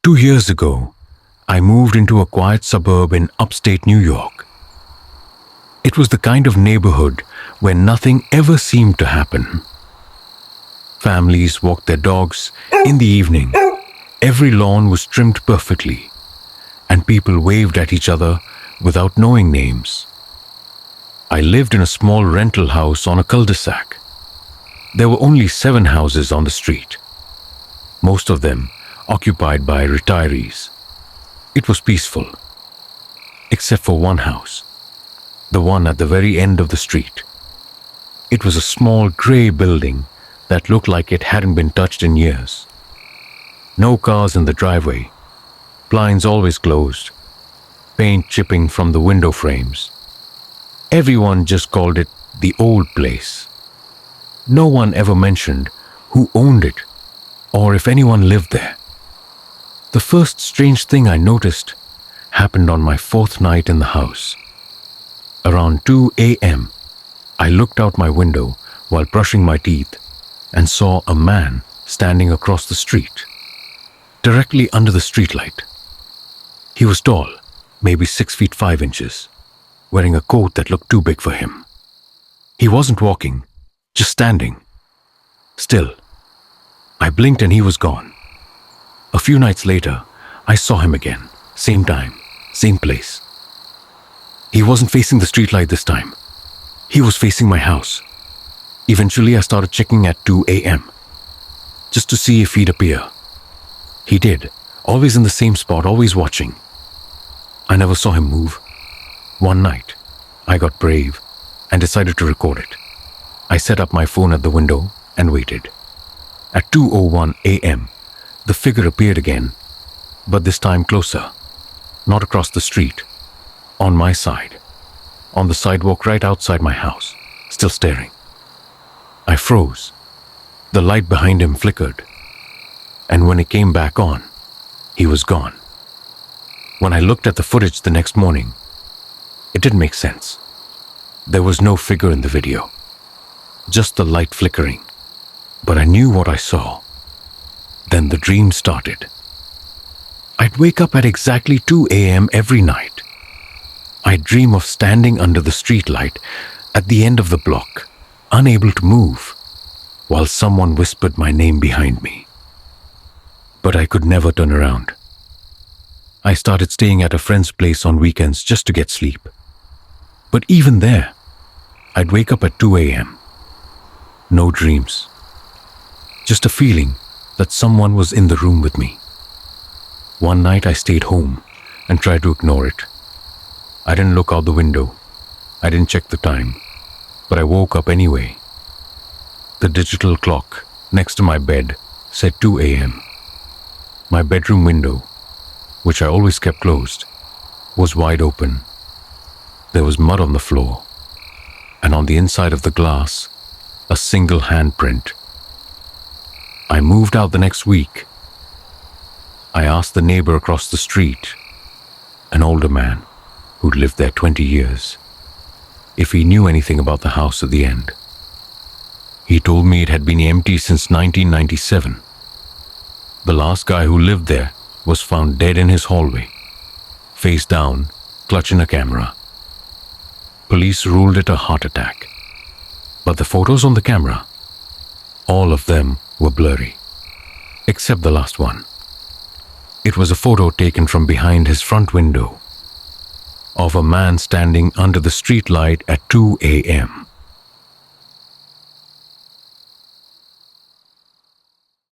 2 years ago, I moved into a quiet suburb in upstate New York. It was the kind of neighborhood where nothing ever seemed to happen. Families walked their dogs in the evening. Every lawn was trimmed perfectly, and people waved at each other without knowing names. I lived in a small rental house on a cul-de-sac. There were only 7 houses on the street, most of them occupied by retirees. It was peaceful, except for one house, the one at the very end of the street. It was a small grey building that looked like it hadn't been touched in years. No cars in the driveway, blinds always closed, paint chipping from the window frames. Everyone just called it the old place. No one ever mentioned who owned it or if anyone lived there. The first strange thing I noticed happened on my 4th night in the house. Around 2 a.m., I looked out my window while brushing my teeth and saw a man standing across the street, directly under the streetlight. He was tall, maybe 6 feet 5 inches, wearing a coat that looked too big for him. He wasn't walking, just standing. Still, I blinked and he was gone. A few nights later, I saw him again, same time, same place. He wasn't facing the streetlight this time. He was facing my house. Eventually, I started checking at 2 a.m. just to see if he'd appear. He did, always in the same spot, always watching. I never saw him move. One night, I got brave and decided to record it. I set up my phone at the window and waited. At 2:01 a.m., the figure appeared again, but this time closer, not across the street, on my side, on the sidewalk right outside my house, still staring. I froze. The light behind him flickered, and when it came back on, he was gone. When I looked at the footage the next morning, it didn't make sense. There was no figure in the video, just the light flickering. But I knew what I saw. Then the dream started. I'd wake up at exactly 2 a.m. every night. I'd dream of standing under the streetlight at the end of the block, unable to move, while someone whispered my name behind me. But I could never turn around. I started staying at a friend's place on weekends just to get sleep. But even there, I'd wake up at 2 a.m. No dreams. Just a feeling that someone was in the room with me. One night I stayed home and tried to ignore it. I didn't look out the window. I didn't check the time. But I woke up anyway. The digital clock next to my bed said 2 a.m. My bedroom window, which I always kept closed, was wide open. There was mud on the floor, and on the inside of the glass, a single handprint. I moved out the next week. I asked the neighbor across the street, an older man who'd lived there 20 years, if he knew anything about the house at the end. He told me it had been empty since 1997. The last guy who lived there was found dead in his hallway, face down, clutching a camera. Police ruled it a heart attack, but the photos on the camera, all of them were blurry, except the last one. It was a photo taken from behind his front window of a man standing under the streetlight at 2 a.m.